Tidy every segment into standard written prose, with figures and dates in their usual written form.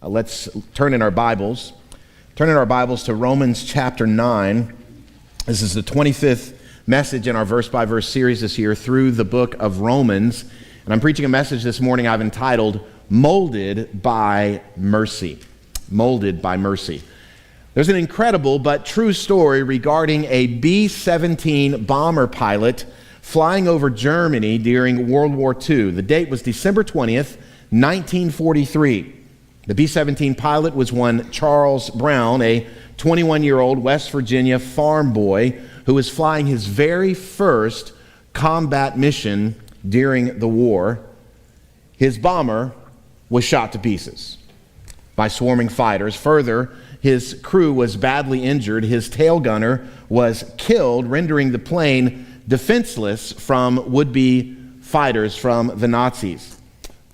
Let's turn in our Bibles. Turn in our Bibles to Romans chapter 9. This is the 25th message in our verse-by-verse series this year through the book of Romans. And I'm preaching a message this morning I've entitled, Molded by Mercy. Molded by Mercy. There's an incredible but true story regarding a B-17 bomber pilot flying over Germany during World War II. The date was December 20th, 1943. The B-17 pilot was one Charles Brown, a 21-year-old West Virginia farm boy who was flying his very first combat mission during the war. His bomber was shot to pieces by swarming fighters. Further, his crew was badly injured. His tail gunner was killed, rendering the plane defenseless from would-be fighters from the Nazis.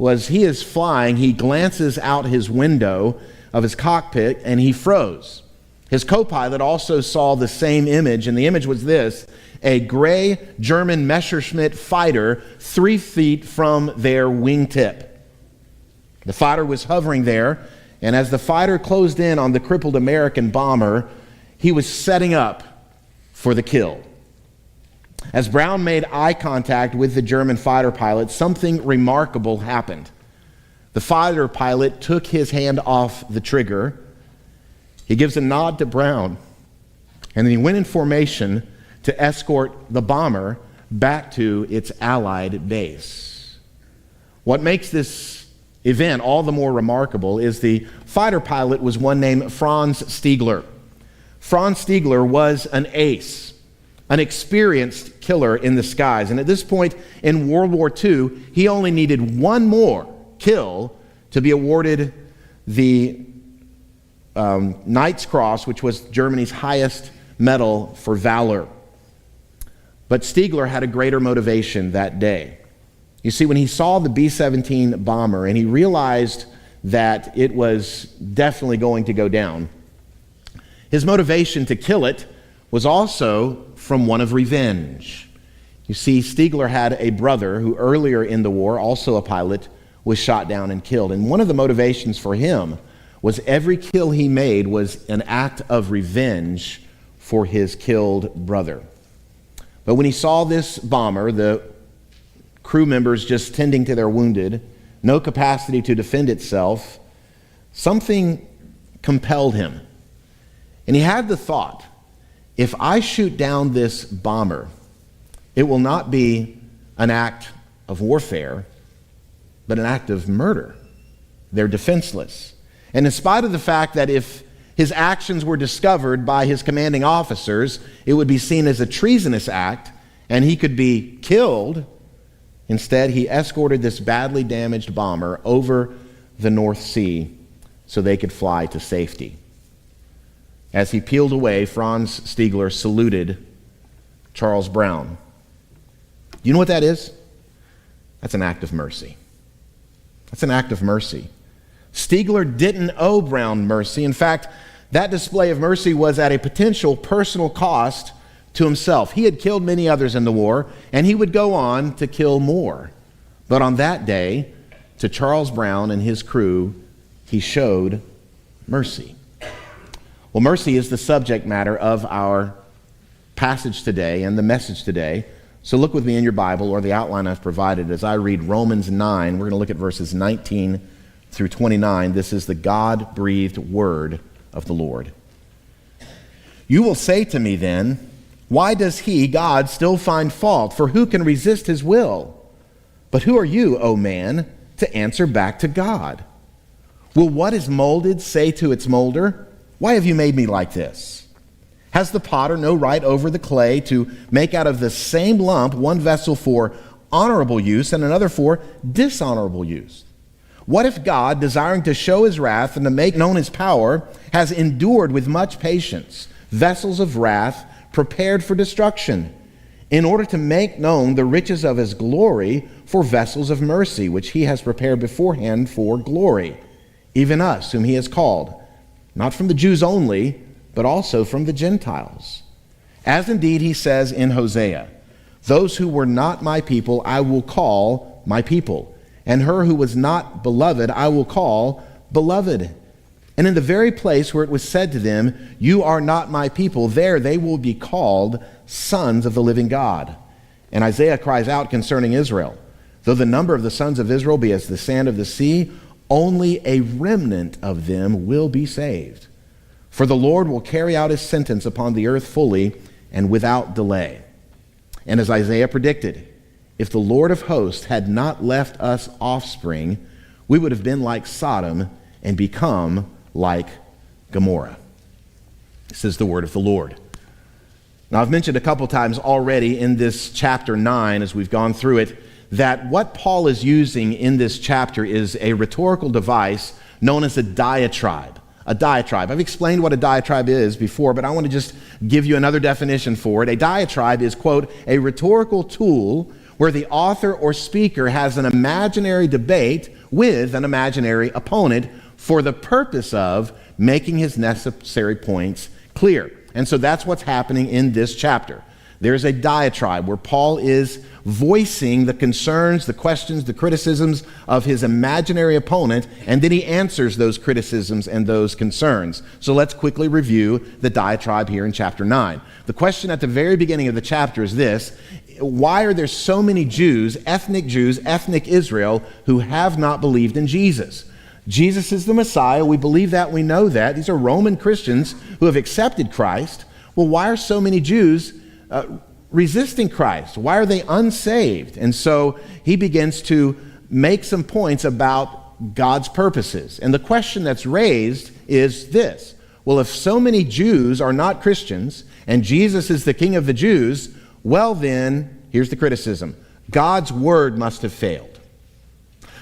As he is flying, he glances out his window of his cockpit and he froze. His co-pilot also saw the same image, and the image was this: a gray German Messerschmitt fighter 3 feet from their wingtip. The fighter was hovering there, and as the fighter closed in on the crippled American bomber, he was setting up for the kill. As Brown made eye contact with the German fighter pilot, something remarkable happened. The fighter pilot took his hand off the trigger. He gives a nod to Brown, and then he went in formation to escort the bomber back to its Allied base. What makes this event all the more remarkable is the fighter pilot was one named Franz Stiegler. Franz Stiegler was an ace, an experienced killer in the skies. And at this point in World War II, he only needed one more kill to be awarded the Knight's Cross, which was Germany's highest medal for valor. But Stiegler had a greater motivation that day. You see, when he saw the B-17 bomber and he realized that it was definitely going to go down, his motivation to kill it was also from one of revenge. You see, Stiegler had a brother who earlier in the war, also a pilot, was shot down and killed. And one of the motivations for him was every kill he made was an act of revenge for his killed brother. But when he saw this bomber, the crew members just tending to their wounded, no capacity to defend itself, something compelled him. And he had the thought, if I shoot down this bomber, it will not be an act of warfare, but an act of murder. They're defenseless. And in spite of the fact that if his actions were discovered by his commanding officers, it would be seen as a treasonous act and he could be killed, instead he escorted this badly damaged bomber over the North Sea so they could fly to safety. As he peeled away, Franz Stiegler saluted Charles Brown. You know what that is? That's an act of mercy. That's an act of mercy. Stiegler didn't owe Brown mercy. In fact, that display of mercy was at a potential personal cost to himself. He had killed many others in the war, and he would go on to kill more. But on that day, to Charles Brown and his crew, he showed mercy. Well, mercy is the subject matter of our passage today and the message today. So look with me in your Bible or the outline I've provided as I read Romans 9. We're going to look at verses 19 through 29. This is the God-breathed word of the Lord. You will say to me then, why does he, God, still find fault? For who can resist his will? But who are you, O man, to answer back to God? Will what is molded say to its molder, why have you made me like this? Has the potter no right over the clay to make out of the same lump one vessel for honorable use and another for dishonorable use? What if God, desiring to show his wrath and to make known his power, has endured with much patience vessels of wrath prepared for destruction, in order to make known the riches of his glory for vessels of mercy, which he has prepared beforehand for glory, even us, whom he has called, not from the Jews only, but also from the Gentiles. As indeed he says in Hosea, those who were not my people I will call my people, and her who was not beloved I will call beloved. And in the very place where it was said to them, you are not my people, there they will be called sons of the living God. And Isaiah cries out concerning Israel, though the number of the sons of Israel be as the sand of the sea, only a remnant of them will be saved. For the Lord will carry out his sentence upon the earth fully and without delay. And as Isaiah predicted, if the Lord of hosts had not left us offspring, we would have been like Sodom and become like Gomorrah. This is the word of the Lord. Now, I've mentioned a couple times already in this chapter 9, as we've gone through it, that what Paul is using in this chapter is a rhetorical device known as a diatribe. A diatribe. I've explained what a diatribe is before, but I want to just give you another definition for it. A diatribe is, quote, a rhetorical tool where the author or speaker has an imaginary debate with an imaginary opponent for the purpose of making his necessary points clear. And so that's what's happening in this chapter. There's a diatribe where Paul is voicing the concerns, the questions, the criticisms of his imaginary opponent, and then he answers those criticisms and those concerns. So let's quickly review the diatribe here in chapter 9. The question at the very beginning of the chapter is this: why are there so many Jews, ethnic Israel, who have not believed in Jesus? Jesus is the Messiah. We believe that. We know that. These are Roman Christians who have accepted Christ. Well, why are so many Jews resisting Christ? Why are they unsaved? And so he begins to make some points about God's purposes. And the question that's raised is this: well, if so many Jews are not Christians and Jesus is the King of the Jews, well then, here's the criticism: God's word must have failed.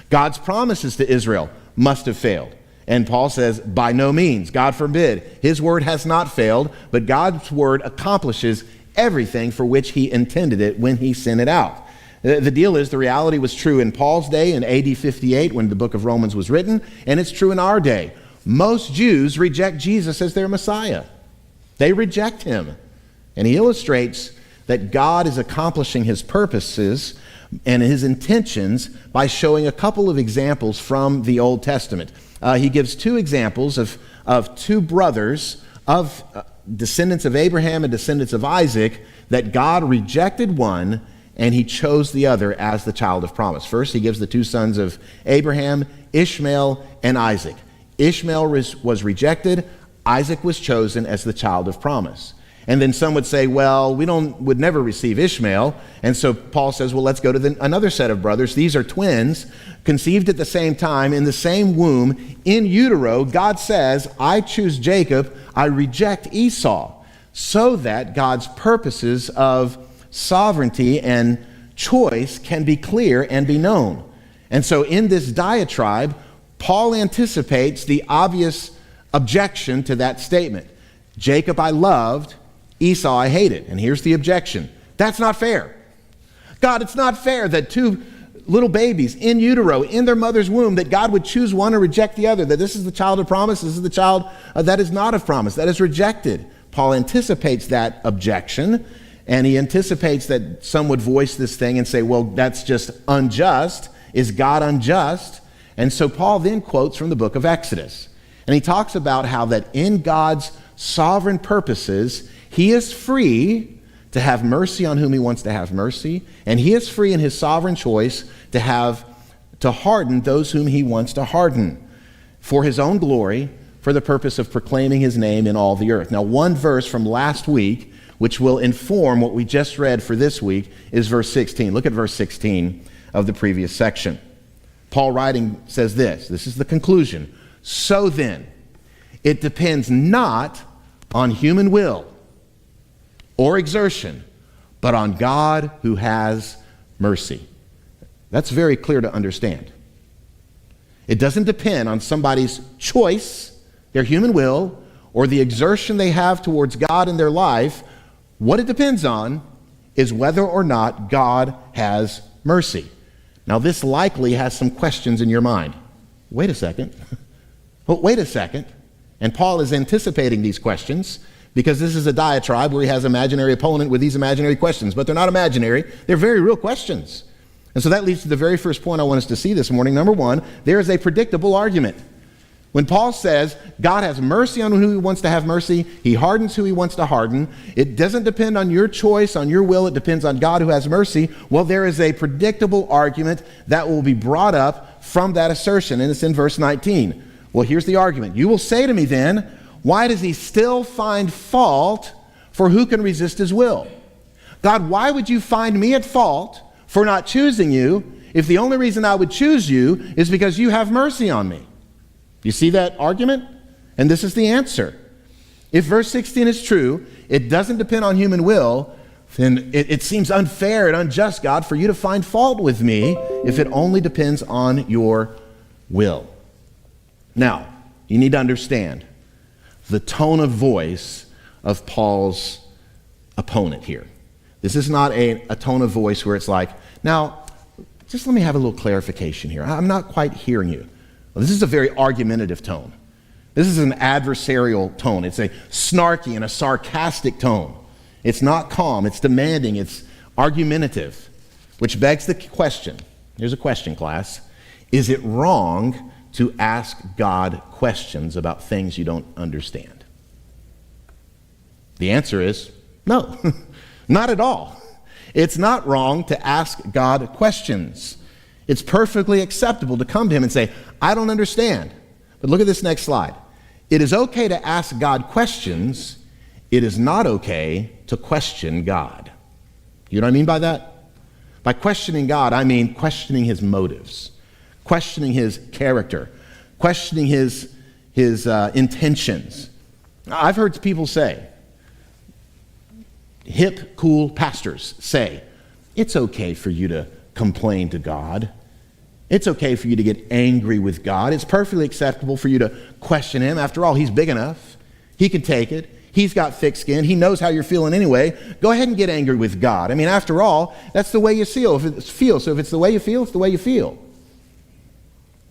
God's promises to Israel must have failed. And Paul says, by no means, God forbid. His word has not failed, but God's word accomplishes everything for which he intended it when he sent it out. The deal is, the reality was true in Paul's day in AD 58 when the book of Romans was written, and it's true in our day. Most Jews reject Jesus as their Messiah. They reject him. And he illustrates that God is accomplishing his purposes and his intentions by showing a couple of examples from the Old Testament. He gives two examples of two brothers of descendants of Abraham and descendants of Isaac, that God rejected one and he chose the other as the child of promise. First, he gives the two sons of Abraham, Ishmael and Isaac. Ishmael was rejected. Isaac was chosen as the child of promise. And then some would say, well, would never receive Ishmael. And so Paul says, well, let's go to another set of brothers. These are twins, conceived at the same time, in the same womb, in utero. God says, I choose Jacob, I reject Esau, so that God's purposes of sovereignty and choice can be clear and be known. And so in this diatribe, Paul anticipates the obvious objection to that statement. Jacob I loved, Esau I hated. And here's the objection: that's not fair. God, it's not fair that two little babies in utero, in their mother's womb, that God would choose one and reject the other, that this is the child of promise, this is the child that is not of promise, that is rejected. Paul anticipates that objection, and he anticipates that some would voice this thing and say, well, that's just unjust. Is God unjust? And so Paul then quotes from the book of Exodus. And he talks about how that in God's sovereign purposes, he is free to have mercy on whom he wants to have mercy, and he is free in his sovereign choice to harden those whom he wants to harden for his own glory, for the purpose of proclaiming his name in all the earth. Now, one verse from last week, which will inform what we just read for this week, is verse 16. Look at verse 16 of the previous section. Paul writing says this is the conclusion: so then, it depends not on human will or exertion, but on God who has mercy. That's very clear to understand. It doesn't depend on somebody's choice, their human will, or the exertion they have towards God in their life. What it depends on is whether or not God has mercy. Now, this likely has some questions in your mind. Wait a second. Well, wait a second. And Paul is anticipating these questions, because this is a diatribe where he has an imaginary opponent with these imaginary questions. But they're not imaginary. They're very real questions. And so that leads to the very first point I want us to see this morning. Number one, there is a predictable argument. When Paul says God has mercy on who he wants to have mercy, he hardens who he wants to harden, it doesn't depend on your choice, on your will, it depends on God who has mercy. Well, there is a predictable argument that will be brought up from that assertion, and it's in verse 19. Well, here's the argument. You will say to me then, why does he still find fault, for who can resist his will? God, why would you find me at fault for not choosing you if the only reason I would choose you is because you have mercy on me? You see that argument? And this is the answer. If verse 16 is true, it doesn't depend on human will, then it seems unfair and unjust, God, for you to find fault with me if it only depends on your will. Now, you need to understand the tone of voice of Paul's opponent here. This is not a tone of voice where it's like, now, just let me have a little clarification here. I'm not quite hearing you. Well, this is a very argumentative tone. This is an adversarial tone. It's a snarky and a sarcastic tone. It's not calm. It's demanding. It's argumentative, which begs the question. Here's a question, class. Is it wrong to ask God questions about things you don't understand? The answer is no, not at all. It's not wrong to ask God questions. It's perfectly acceptable to come to him and say, I don't understand. But look at this next slide. It is okay to ask God questions. It is not okay to question God. You know what I mean by that? By questioning God, I mean questioning his motives, questioning his character, questioning his intentions. I've heard people say, hip, cool pastors say, it's okay for you to complain to God. It's okay for you to get angry with God. It's perfectly acceptable for you to question him. After all, he's big enough. He can take it. He's got thick skin. He knows how you're feeling anyway. Go ahead and get angry with God. I mean, after all, that's the way you feel. So if it's the way you feel, it's the way you feel.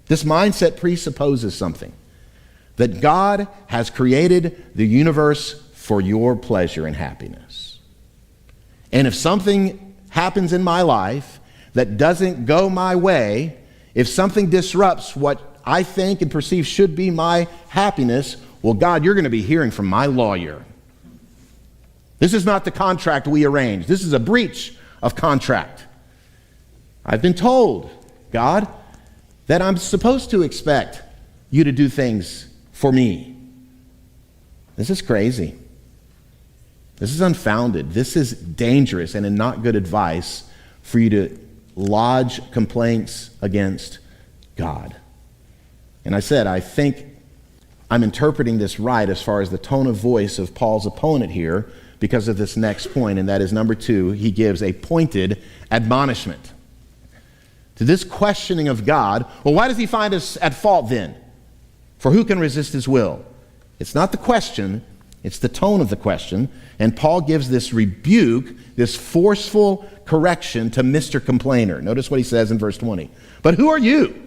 This mindset presupposes something. That God has created the universe for your pleasure and happiness. And if something happens in my life that doesn't go my way, if something disrupts what I think and perceive should be my happiness, well, God, you're going to be hearing from my lawyer. This is not the contract we arranged. This is a breach of contract. I've been told, God, that I'm supposed to expect you to do things for me. This is crazy. This is unfounded. This is dangerous and not good advice for you to lodge complaints against God. And I said, I think I'm interpreting this right as far as the tone of voice of Paul's opponent here because of this next point, and that is number 2, he gives a pointed admonishment. To this questioning of God, well, why does he find us at fault then? For who can resist his will? It's not the question, it's the tone of the question. And Paul gives this rebuke, this forceful correction to Mr. Complainer. Notice what he says in verse 20. But who are you,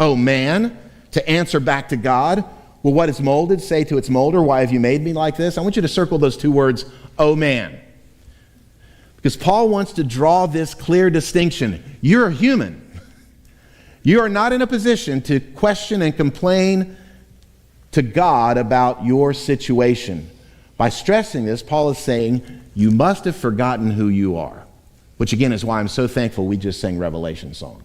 O man, to answer back to God? Will what is molded say to its molder, why have you made me like this? I want you to circle those 2 words, O man. Because Paul wants to draw this clear distinction. You're a human. You are not in a position to question and complain to God about your situation. By stressing this, Paul is saying, you must have forgotten who you are. Which again is why I'm so thankful we just sang Revelation song.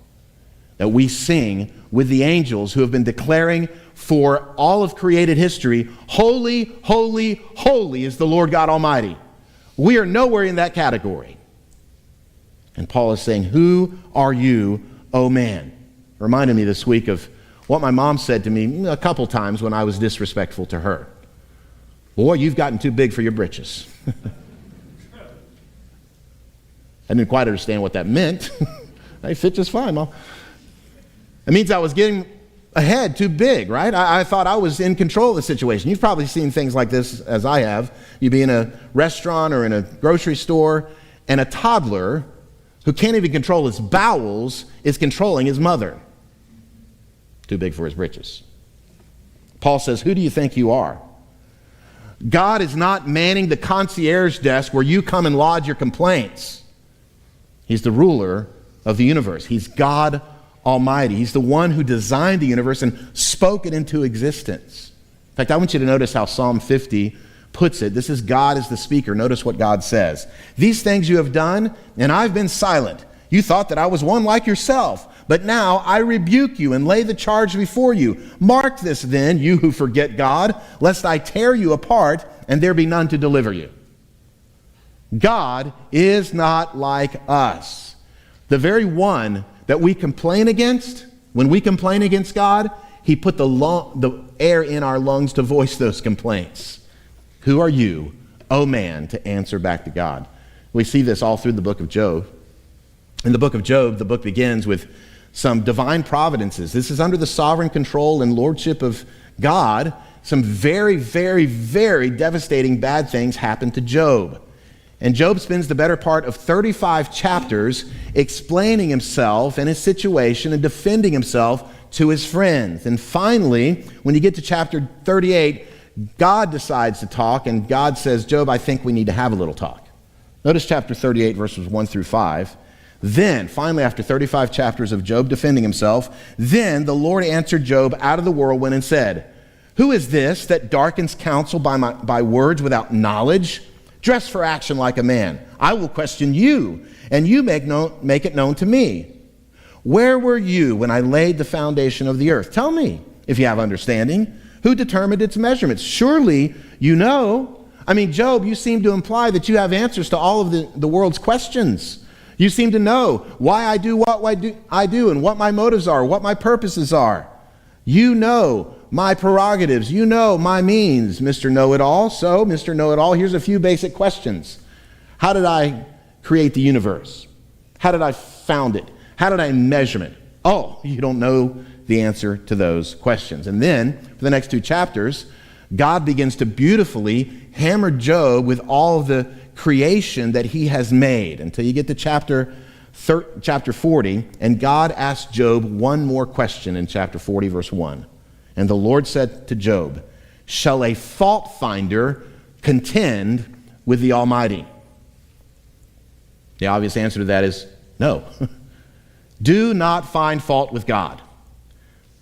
That we sing with the angels who have been declaring for all of created history, holy, holy, holy is the Lord God Almighty. We are nowhere in that category. And Paul is saying, who are you, O man? Reminded me this week of what my mom said to me a couple times when I was disrespectful to her. Boy, you've gotten too big for your britches. I didn't quite understand what that meant. They fit just fine, Mom. It means I was getting ahead, too big, right? I thought I was in control of the situation. You've probably seen things like this as I have. You'd be in a restaurant or in a grocery store, and a toddler who can't even control his bowels is controlling his mother. Too big for his britches. Paul says, who do you think you are? God is not manning the concierge desk where you come and lodge your complaints. He's the ruler of the universe. He's God Almighty. He's the one who designed the universe and spoke it into existence. In fact, I want you to notice how Psalm 50 puts it. This is God as the speaker. Notice what God says. These things you have done, and I've been silent. You thought that I was one like yourself. But now I rebuke you and lay the charge before you. Mark this then, you who forget God, lest I tear you apart and there be none to deliver you. God is not like us. The very one that we complain against, when we complain against God, he put the air in our lungs to voice those complaints. Who are you, O man, to answer back to God? We see this all through the book of Job. In the book of Job, the book begins with some divine providences. This is under the sovereign control and lordship of God. Some very, very, very devastating bad things happen to Job. And Job spends the better part of 35 chapters explaining himself and his situation and defending himself to his friends. And finally, when you get to chapter 38, God decides to talk, and God says, Job, I think we need to have a little talk. Notice chapter 38, verses 1 through 5. Then, finally, after 35 chapters of Job defending himself, then the Lord answered Job out of the whirlwind and said, who is this that darkens counsel by words without knowledge? Dress for action like a man. I will question you, and you make it known to me. Where were you when I laid the foundation of the earth? Tell me, if you have understanding. Who determined its measurements? Surely you know. I mean, Job, you seem to imply that you have answers to all of the world's questions. You seem to know why I do what I do and what my motives are, what my purposes are. You know my prerogatives. You know my means, Mr. Know-it-all. So, Mr. Know-it-all, here's a few basic questions. How did I create the universe? How did I found it? How did I measure it? Oh, you don't know the answer to those questions. And then, for the next 2 chapters, God begins to beautifully hammer Job with all of the creation that he has made until you get to chapter 40, and God asks Job one more question in chapter 40, verse 1. And the Lord said to Job, shall a fault finder contend with the Almighty? The obvious answer to that is no. Do not find fault with God.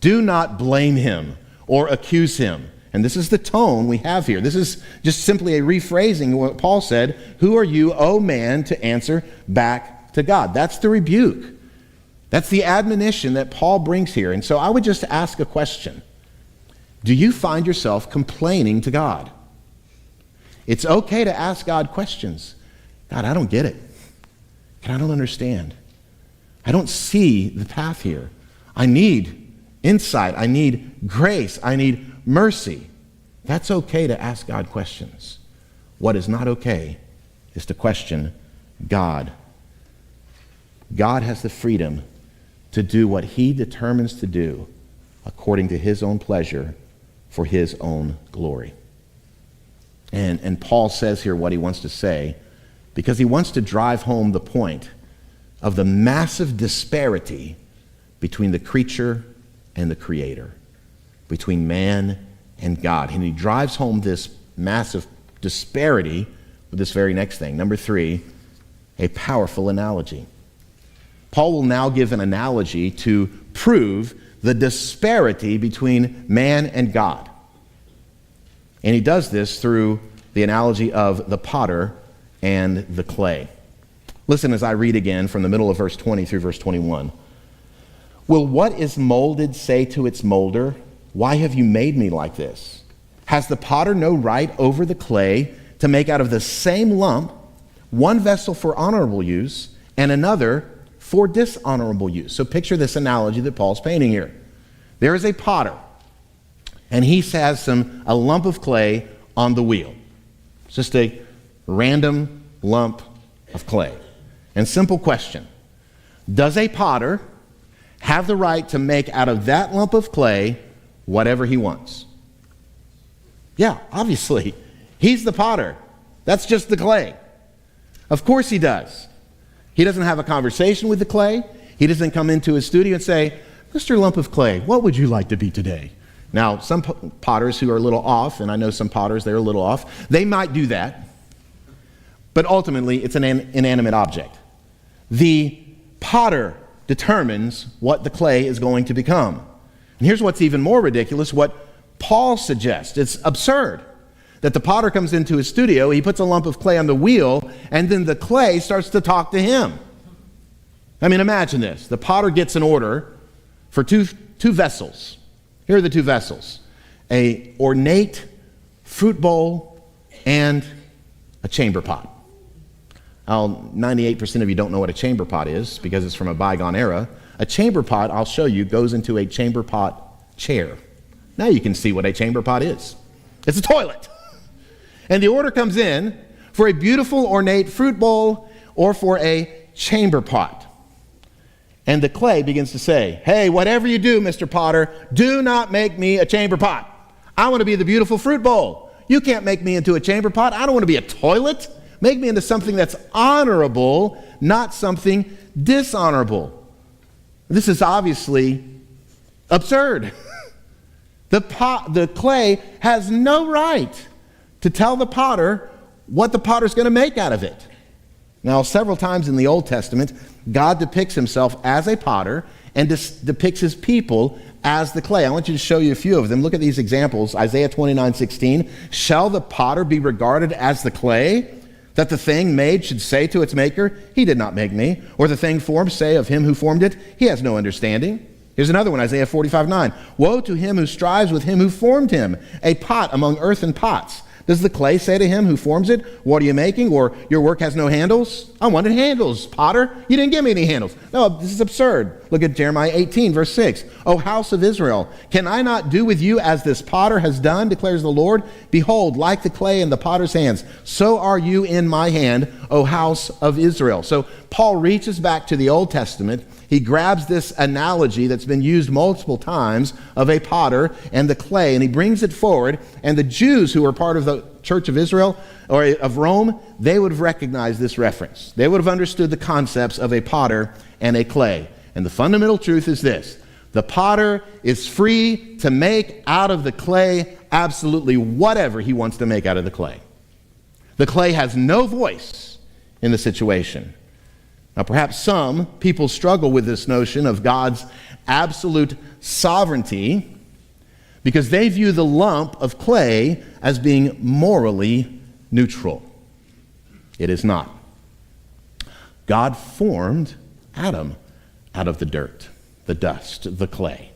Do not blame him or accuse him. And this is the tone we have here. This is just simply a rephrasing of what Paul said. Who are you, O man, to answer back to God? That's the rebuke. That's the admonition that Paul brings here. And so I would just ask a question. Do you find yourself complaining to God? It's okay to ask God questions. God, I don't get it. God, I don't understand. I don't see the path here. I need insight. I need grace. I need mercy. That's okay to ask God questions. What is not okay is to question God. God has the freedom to do what he determines to do according to his own pleasure for his own glory. And Paul says here what he wants to say because he wants to drive home the point of the massive disparity between the creature and the creator, between man and God. And he drives home this massive disparity with this very next thing. Number 3, a powerful analogy. Paul will now give an analogy to prove the disparity between man and God. And he does this through the analogy of the potter and the clay. Listen as I read again from the middle of verse 20 through verse 21. Will what is molded say to its molder, why have you made me like this? Has the potter no right over the clay to make out of the same lump one vessel for honorable use and another for dishonorable use? So picture this analogy that Paul's painting here. There is a potter, and he has a lump of clay on the wheel. It's just a random lump of clay. And simple question, does a potter have the right to make out of that lump of clay whatever he wants? Yeah, obviously. He's the potter. That's just the clay. Of course he does. He doesn't have a conversation with the clay. He doesn't come into his studio and say, Mr. Lump of Clay, what would you like to be today? Now, some potters who are a little off, and I know some potters, they're a little off, they might do that. But ultimately, it's an inanimate object. The potter determines what the clay is going to become. And here's what's even more ridiculous, what Paul suggests. It's absurd that the potter comes into his studio, he puts a lump of clay on the wheel, and then the clay starts to talk to him. I mean, imagine this. The potter gets an order for two vessels. Here are the two vessels. An ornate fruit bowl and a chamber pot. 98% of you don't know what a chamber pot is because it's from a bygone era. A chamber pot, I'll show you, goes into a chamber pot chair. Now you can see what a chamber pot is. It's a toilet. And the order comes in for a beautiful ornate fruit bowl or for a chamber pot. And the clay begins to say, hey, whatever you do, Mr. Potter, do not make me a chamber pot. I want to be the beautiful fruit bowl. You can't make me into a chamber pot. I don't want to be a toilet. Make me into something that's honorable, not something dishonorable. This is obviously absurd. The clay has no right to tell the potter what the potter's going to make out of it. Now, several times in the Old Testament, God depicts himself as a potter and depicts his people as the clay. I want you to show you a few of them. Look at these examples. Isaiah 29:16. Shall the potter be regarded as the clay, that the thing made should say to its maker, he did not make me? Or the thing formed say of him who formed it, he has no understanding? Here's another one, Isaiah 45:9. Woe to him who strives with him who formed him, a pot among earthen pots. Does the clay say to him who forms it, what are you making? Or your work has no handles? I wanted handles, potter. You didn't give me any handles. No, this is absurd. Look at Jeremiah 18, verse 6. O house of Israel, can I not do with you as this potter has done, declares the Lord? Behold, like the clay in the potter's hands, so are you in my hand, O house of Israel. So Paul reaches back to the Old Testament. He grabs this analogy that's been used multiple times of a potter and the clay, and he brings it forward. And the Jews who were part of the Church of Israel or of Rome, they would have recognized this reference. They would have understood the concepts of a potter and a clay. And the fundamental truth is this: the potter is free to make out of the clay absolutely whatever he wants to make out of the clay. The clay has no voice in the situation. Now, perhaps some people struggle with this notion of God's absolute sovereignty because they view the lump of clay as being morally neutral. It is not. God formed Adam out of the dirt, the dust, the clay.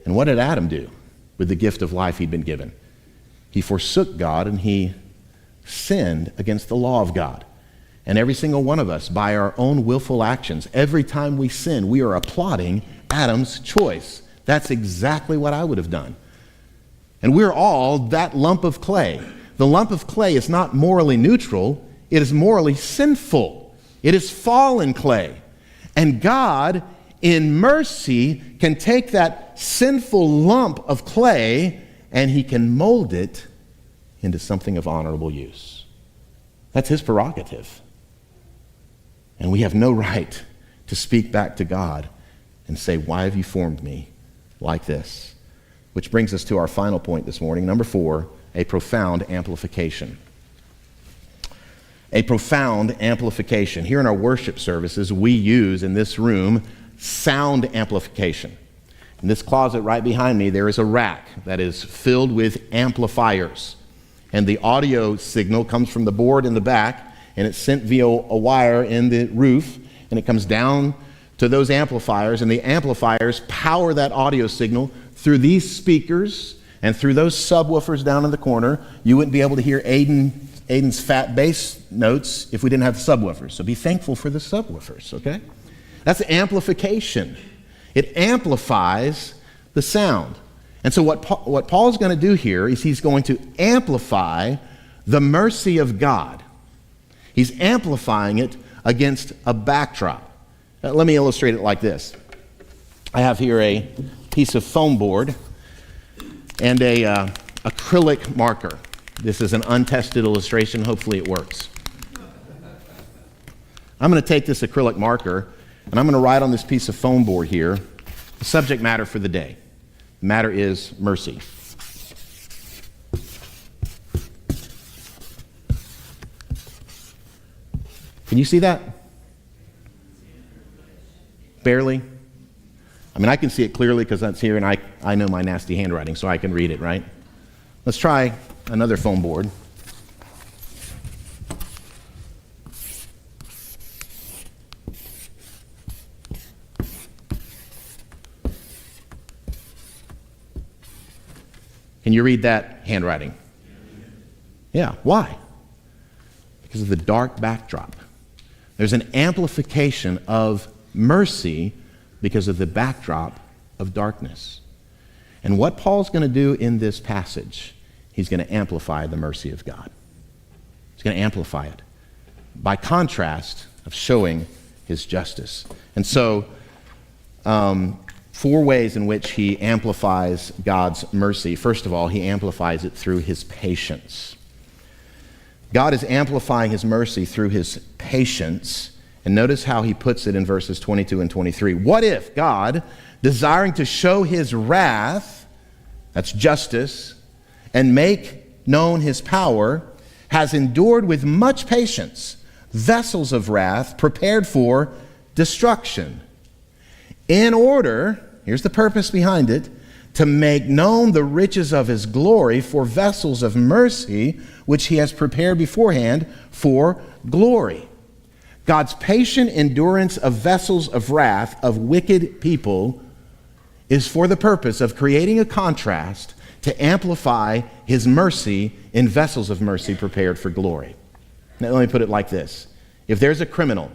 And what did Adam do with the gift of life he'd been given? He forsook God and he sinned against the law of God. And every single one of us, by our own willful actions, every time we sin, we are applauding Adam's choice. That's exactly what I would have done. And we're all that lump of clay. The lump of clay is not morally neutral. It is morally sinful. It is fallen clay. And God, in mercy, can take that sinful lump of clay and he can mold it into something of honorable use. That's his prerogative. And we have no right to speak back to God and say, why have you formed me like this? Which brings us to our final point this morning. Number 4, a profound amplification. A profound amplification. Here in our worship services, we use in this room sound amplification. In this closet right behind me, there is a rack that is filled with amplifiers. And the audio signal comes from the board in the back, and it's sent via a wire in the roof, and it comes down to those amplifiers, and the amplifiers power that audio signal through these speakers and through those subwoofers down in the corner. You wouldn't be able to hear Aiden's fat bass notes if we didn't have the subwoofers. So be thankful for the subwoofers, okay? That's amplification. It amplifies the sound. And so what Paul's going to do here is he's going to amplify the mercy of God. He's amplifying it against a backdrop. Let me illustrate it like this. I have here a piece of foam board and a acrylic marker. This is an untested illustration. Hopefully it works. I'm going to take this acrylic marker and I'm going to write on this piece of foam board here the subject matter for the day. The matter is mercy. Can you see that? Barely? I mean, I can see it clearly because that's here, and I know my nasty handwriting, so I can read it, right? Let's try another foam board. Can you read that handwriting? Yeah. Why? Because of the dark backdrop. There's an amplification of mercy because of the backdrop of darkness. And what Paul's going to do in this passage, he's going to amplify the mercy of God. He's going to amplify it by contrast of showing his justice. And so, 4 ways in which he amplifies God's mercy. First of all, he amplifies it through his patience. God is amplifying his mercy through his patience. And notice how he puts it in verses 22 and 23. What if God, desiring to show his wrath, that's justice, and make known his power, has endured with much patience vessels of wrath prepared for destruction, in order, here's the purpose behind it, to make known the riches of his glory for vessels of mercy, which he has prepared beforehand for glory. God's patient endurance of vessels of wrath of wicked people is for the purpose of creating a contrast to amplify his mercy in vessels of mercy prepared for glory. Now, let me put it like this. If there's a criminal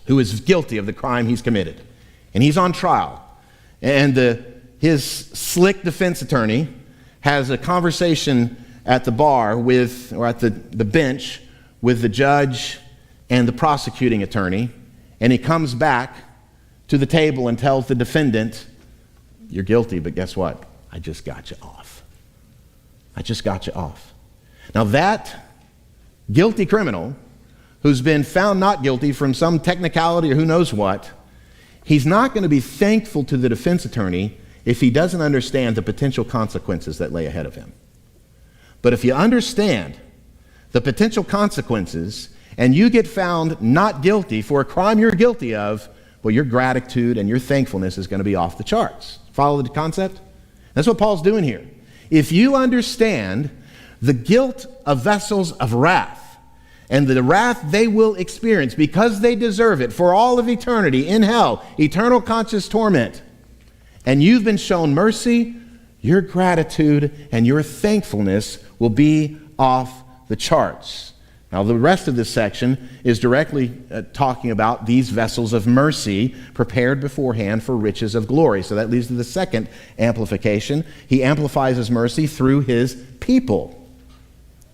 who is guilty of the crime he's committed, and he's on trial, and his slick defense attorney has a conversation at the bar with, or at the bench with the judge and the prosecuting attorney, and he comes back to the table and tells the defendant, you're guilty, but guess what? I just got you off. I just got you off. Now that guilty criminal who's been found not guilty from some technicality or who knows what, he's not going to be thankful to the defense attorney if he doesn't understand the potential consequences that lay ahead of him. But if you understand the potential consequences and you get found not guilty for a crime you're guilty of, well, your gratitude and your thankfulness is going to be off the charts. Follow the concept? That's what Paul's doing here. If you understand the guilt of vessels of wrath, and the wrath they will experience because they deserve it for all of eternity in hell, eternal conscious torment, and you've been shown mercy, your gratitude and your thankfulness will be off the charts. Now, the rest of this section is directly talking about these vessels of mercy prepared beforehand for riches of glory. So that leads to the second amplification. He amplifies his mercy through his people.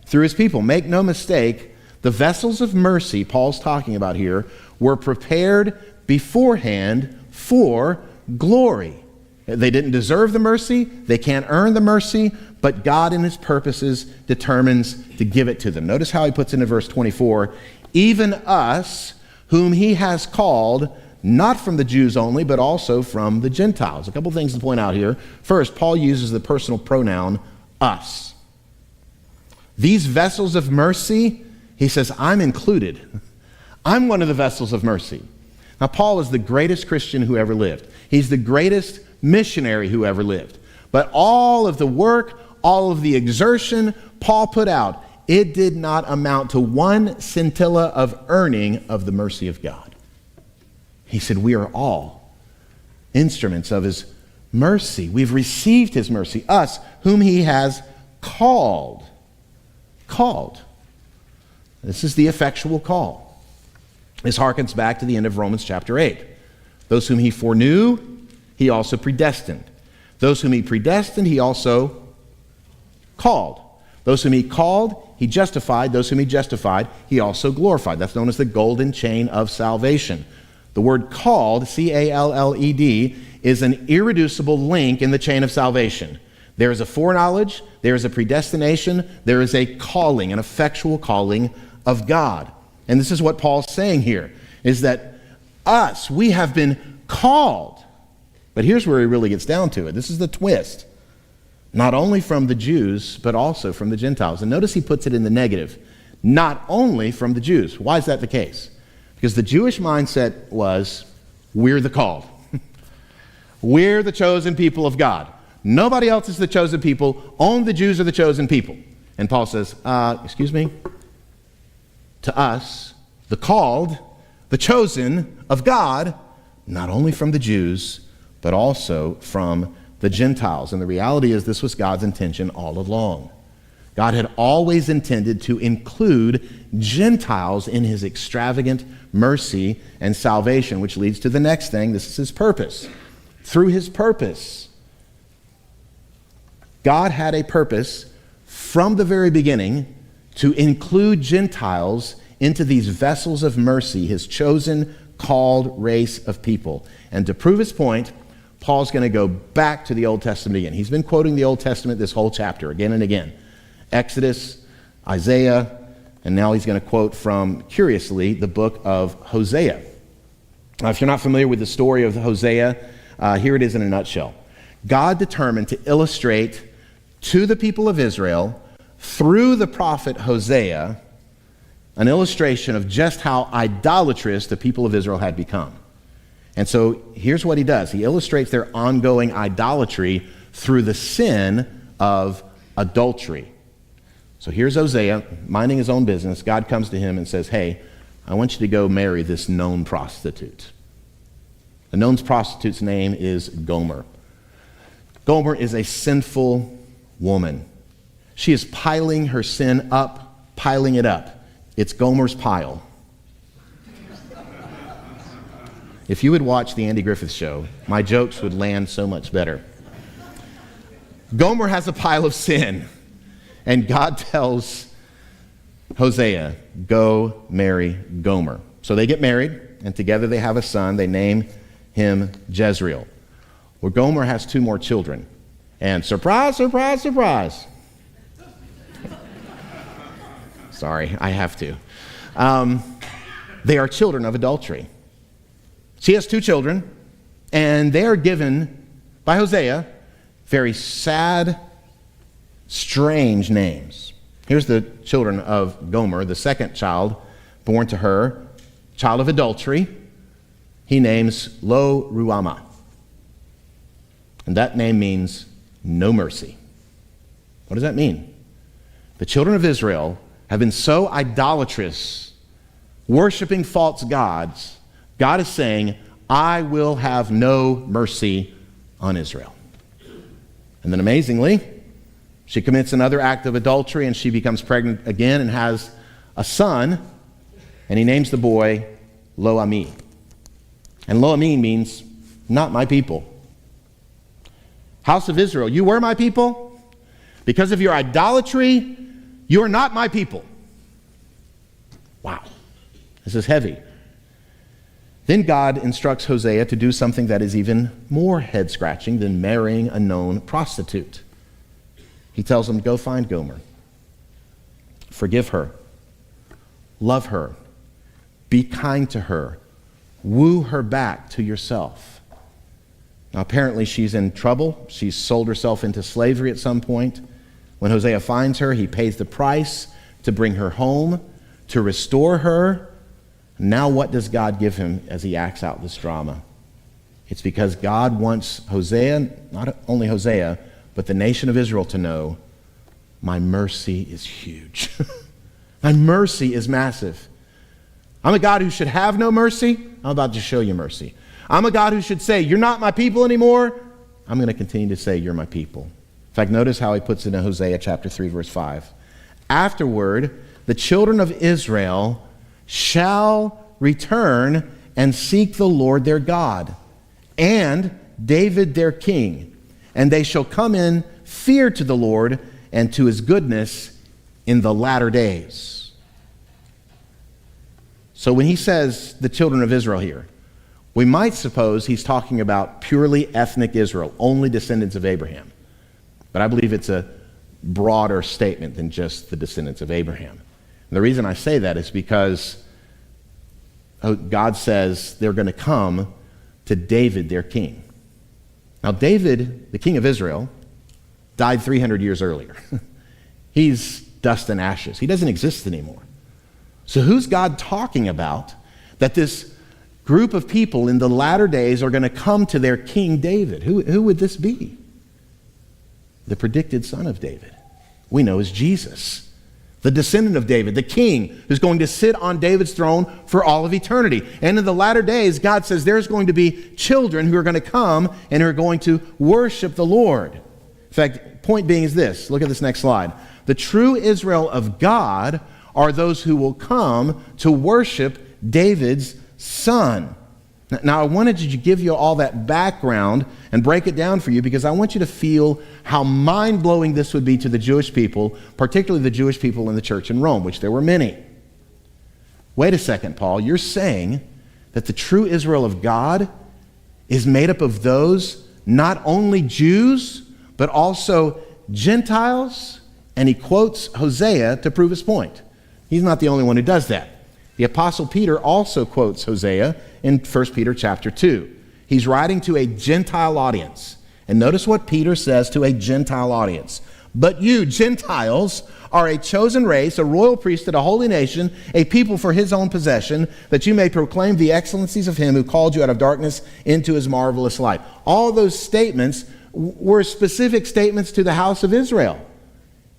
Through his people. Make no mistake, the vessels of mercy Paul's talking about here were prepared beforehand for glory. They didn't deserve the mercy, they can't earn the mercy, but God in his purposes determines to give it to them. Notice how he puts it in verse 24, even us whom he has called, not from the Jews only, but also from the Gentiles. A couple things to point out here. First, Paul uses the personal pronoun us. These vessels of mercy, he says, I'm included. I'm one of the vessels of mercy. Now, Paul is the greatest Christian who ever lived. He's the greatest missionary who ever lived. But all of the work, all of the exertion Paul put out, it did not amount to one scintilla of earning of the mercy of God. He said, we are all instruments of his mercy. We've received his mercy, us whom he has called. Called. This is the effectual call. This harkens back to the end of Romans chapter 8. Those whom he foreknew, he also predestined. Those whom he predestined, he also called. Those whom he called, he justified. Those whom he justified, he also glorified. That's known as the golden chain of salvation. The word called, C-A-L-L-E-D, is an irreducible link in the chain of salvation. There is a foreknowledge, there is a predestination, there is a calling, an effectual calling of God. And this is what Paul's saying here, is that us, we have been called. But here's where he really gets down to it. This is the twist. Not only from the Jews, but also from the Gentiles. And notice he puts it in the negative. Not only from the Jews. Why is that the case? Because the Jewish mindset was, we're the called. We're the chosen people of God. Nobody else is the chosen people. Only the Jews are the chosen people. And Paul says, excuse me, to us, the called, the chosen of God, not only from the Jews, but also from the Gentiles. And the reality is this was God's intention all along. God had always intended to include Gentiles in his extravagant mercy and salvation, which leads to the next thing. This is his purpose. Through his purpose, God had a purpose from the very beginning to include Gentiles into these vessels of mercy, his chosen, called race of people. And to prove his point, Paul's going to go back to the Old Testament again. He's been quoting the Old Testament this whole chapter again and again. Exodus, Isaiah, and now he's going to quote from, curiously, the book of Hosea. Now, if you're not familiar with the story of Hosea, here it is in a nutshell. God determined to illustrate to the people of Israel, through the prophet Hosea, an illustration of just how idolatrous the people of Israel had become. And so here's what he does. He illustrates their ongoing idolatry through the sin of adultery. So here's Hosea, minding his own business. God comes to him and says, hey, I want you to go marry this known prostitute. The known prostitute's name is Gomer. Gomer is a sinful woman. She is piling her sin up, piling it up. It's Gomer's pile. If you would watch the Andy Griffith Show, my jokes would land so much better. Gomer has a pile of sin, and God tells Hosea, go marry Gomer. So they get married, and together they have a son. They name him Jezreel. Well, Gomer has 2 more children, and surprise, surprise, surprise. Sorry, I have to. They are children of adultery. She has 2 children, and they are given by Hosea very sad, strange names. Here's the children of Gomer, the second child born to her, child of adultery. He names Lo Ruhamah. And that name means no mercy. What does that mean? The children of Israel have been so idolatrous, worshiping false gods, God is saying, I will have no mercy on Israel. And then amazingly, she commits another act of adultery and she becomes pregnant again and has a son, and he names the boy Lo-Ammi. And Lo-Ammi means not my people. House of Israel, you were my people. Because of your idolatry, you are not my people. Wow, this is heavy. Then God instructs Hosea to do something that is even more head-scratching than marrying a known prostitute. He tells him, go find Gomer. Forgive her. Love her. Be kind to her. Woo her back to yourself. Now, apparently she's in trouble. She's sold herself into slavery at some point. When Hosea finds her, he pays the price to bring her home, to restore her. Now what does God give him as he acts out this drama? It's because God wants Hosea, not only Hosea, but the nation of Israel to know, my mercy is huge. My mercy is massive. I'm a God who should have no mercy. I'm about to show you mercy. I'm a God who should say, you're not my people anymore. I'm going to continue to say, you're my people. In fact, notice how he puts it in Hosea chapter 3, verse 5. Afterward, the children of Israel shall return and seek the Lord their God, and David their king, and they shall come in fear to the Lord and to his goodness in the latter days. So when he says the children of Israel here, we might suppose he's talking about purely ethnic Israel, only descendants of Abraham. But I believe it's a broader statement than just the descendants of Abraham. And the reason I say that is because God says they're going to come to David, their king. Now, David, the king of Israel, died 300 years earlier. He's dust and ashes. He doesn't exist anymore. So who's God talking about that this group of people in the latter days are going to come to their King David. Who would this be? The predicted son of David. We know as Jesus, the descendant of David, the king who's going to sit on David's throne for all of eternity. And in the latter days, God says there's going to be children who are going to come and who are going to worship the Lord. In fact, point being is this. Look at this next slide. The true Israel of God are those who will come to worship David's son. Now, I wanted to give you all that background and break it down for you because I want you to feel how mind-blowing this would be to the Jewish people, particularly the Jewish people in the church in Rome, which there were many. Wait a second, Paul. You're saying that the true Israel of God is made up of those not only Jews, but also Gentiles? And he quotes Hosea to prove his point. He's not the only one who does that. The Apostle Peter also quotes Hosea in 1 Peter chapter 2. He's writing to a Gentile audience. And notice what Peter says to a Gentile audience. But you, Gentiles, are a chosen race, a royal priesthood, a holy nation, a people for his own possession, that you may proclaim the excellencies of him who called you out of darkness into his marvelous light. All those statements were specific statements to the house of Israel.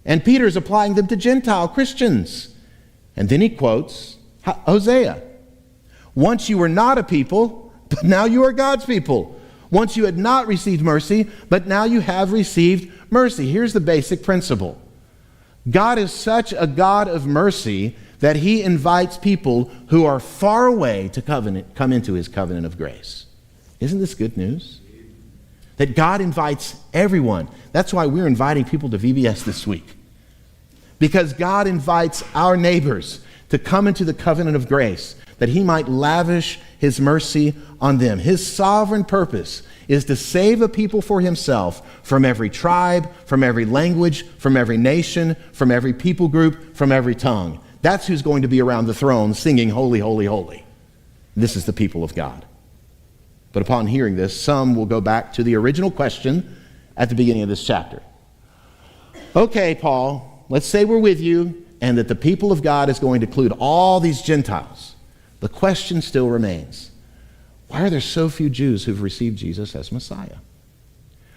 And Peter's applying them to Gentile Christians. And then he quotes Hosea. Once you were not a people, but now you are God's people. Once you had not received mercy, but now you have received mercy. Here's the basic principle. God is such a God of mercy that he invites people who are far away to come into his covenant of grace. Isn't this good news? That God invites everyone. That's why we're inviting people to VBS this week. Because God invites our neighbors to come into the covenant of grace, that he might lavish his mercy on them. His sovereign purpose is to save a people for himself from every tribe, from every language, from every nation, from every people group, from every tongue. That's who's going to be around the throne singing, holy, holy, holy. This is the people of God. But upon hearing this, some will go back to the original question at the beginning of this chapter. Okay, Paul, let's say we're with you and that the people of God is going to include all these Gentiles. The question still remains, why are there so few Jews who've received Jesus as Messiah?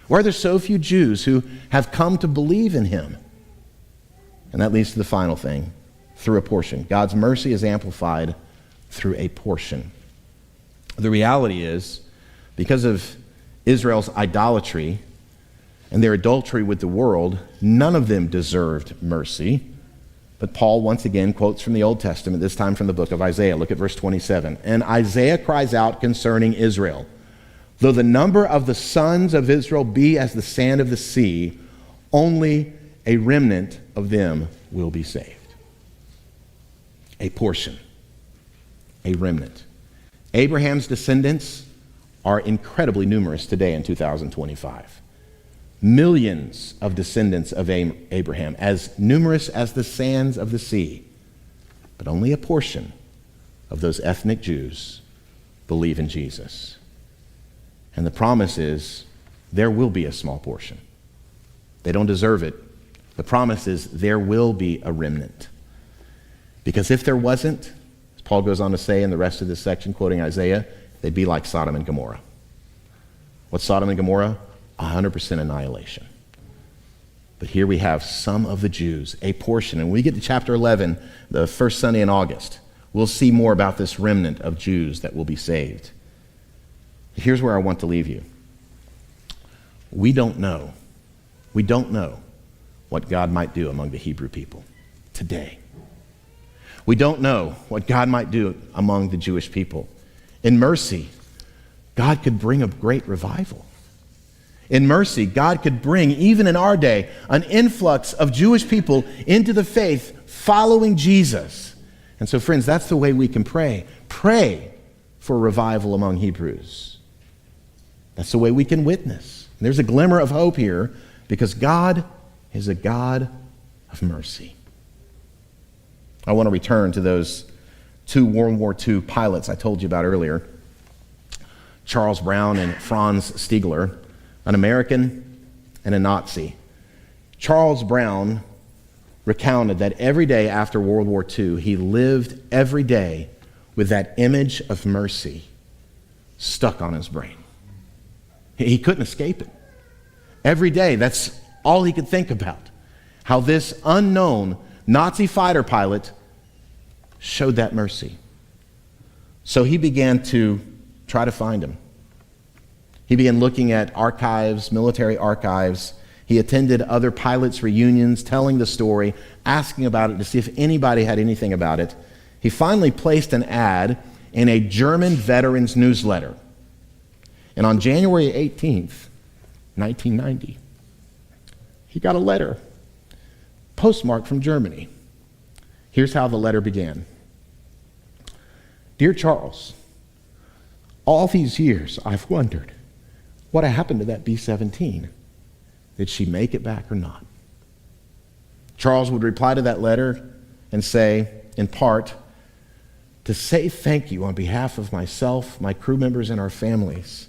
Why are there so few Jews who have come to believe in him? And that leads to the final thing, through a portion. God's mercy is amplified through a portion. The reality is, because of Israel's idolatry and their adultery with the world, none of them deserved mercy. But Paul once again quotes from the Old Testament, this time from the book of Isaiah. Look at verse 27. And Isaiah cries out concerning Israel, though the number of the sons of Israel be as the sand of the sea, only a remnant of them will be saved. A portion, a remnant. Abraham's descendants are incredibly numerous today in 2025. Millions of descendants of Abraham, as numerous as the sands of the sea. But only a portion of those ethnic Jews believe in Jesus. And the promise is there will be a small portion. They don't deserve it. The promise is there will be a remnant. Because if there wasn't, as Paul goes on to say in the rest of this section, quoting Isaiah, they'd be like Sodom and Gomorrah. What's Sodom and Gomorrah? 100% annihilation. But here we have some of the Jews, a portion. And when we get to chapter 11, the first Sunday in August, we'll see more about this remnant of Jews that will be saved. Here's where I want to leave you. We don't know. We don't know what God might do among the Hebrew people today. We don't know what God might do among the Jewish people. In mercy, God could bring a great revival. In mercy, God could bring, even in our day, an influx of Jewish people into the faith following Jesus. And so, friends, that's the way we can pray. Pray for revival among Hebrews. That's the way we can witness. And there's a glimmer of hope here because God is a God of mercy. I want to return to those two World War II pilots I told you about earlier, Charles Brown and Franz Stiegler, an American and a Nazi. Charles Brown recounted that every day after World War II, he lived every day with that image of mercy stuck on his brain. He couldn't escape it. Every day, that's all he could think about. How this unknown Nazi fighter pilot showed that mercy. So he began to try to find him. He began looking at archives, military archives. He attended other pilots' reunions, telling the story, asking about it to see if anybody had anything about it. He finally placed an ad in a German veterans newsletter. And on January 18th, 1990, he got a letter, postmarked from Germany. Here's how the letter began. Dear Charles, all these years I've wondered what happened to that B-17. Did she make it back or not? Charles would reply to that letter and say, in part, to say thank you on behalf of myself, my crew members, and our families,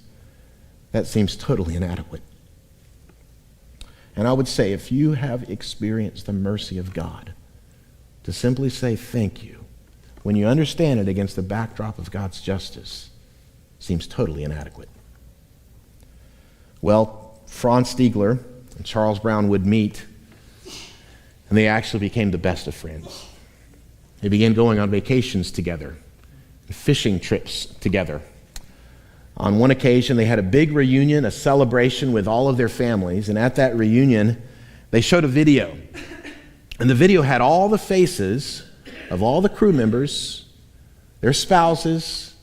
that seems totally inadequate. And I would say, if you have experienced the mercy of God, to simply say thank you when you understand it against the backdrop of God's justice seems totally inadequate. Well, Franz Stiegler and Charles Brown would meet, and they actually became the best of friends. They began going on vacations together, fishing trips together. On one occasion, they had a big reunion, a celebration with all of their families, and at that reunion, they showed a video. And the video had all the faces of all the crew members, their spouses,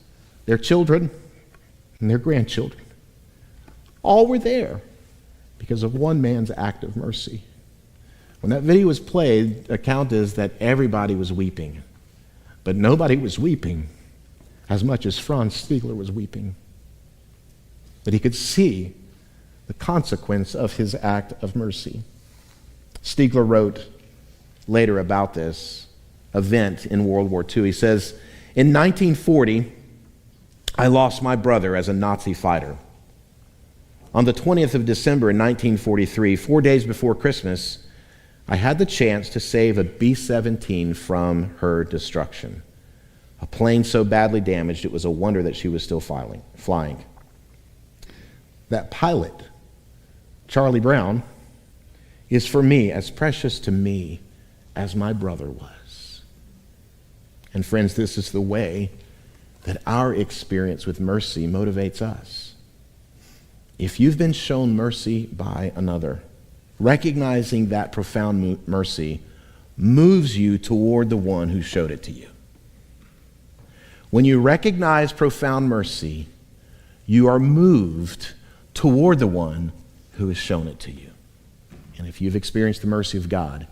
their children, and their grandchildren. All were there because of one man's act of mercy. When that video was played, the account is that everybody was weeping. But nobody was weeping as much as Franz Stiegler was weeping. But he could see the consequence of his act of mercy. Stiegler wrote later about this event in World War II. He says, in 1940, I lost my brother as a Nazi fighter. On the 20th of December in 1943, 4 days before Christmas, I had the chance to save a B-17 from her destruction. A plane so badly damaged, it was a wonder that she was still flying. That pilot, Charlie Brown, is for me as precious to me as my brother was. And friends, this is the way that our experience with mercy motivates us. If you've been shown mercy by another, recognizing that profound mercy moves you toward the one who showed it to you. When you recognize profound mercy, you are moved toward the one who has shown it to you. And if you've experienced the mercy of God,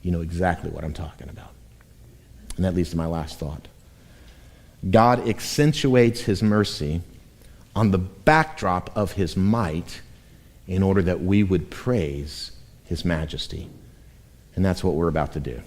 you know exactly what I'm talking about. And that leads to my last thought. God accentuates his mercy on the backdrop of his might in order that we would praise his majesty. And that's what we're about to do.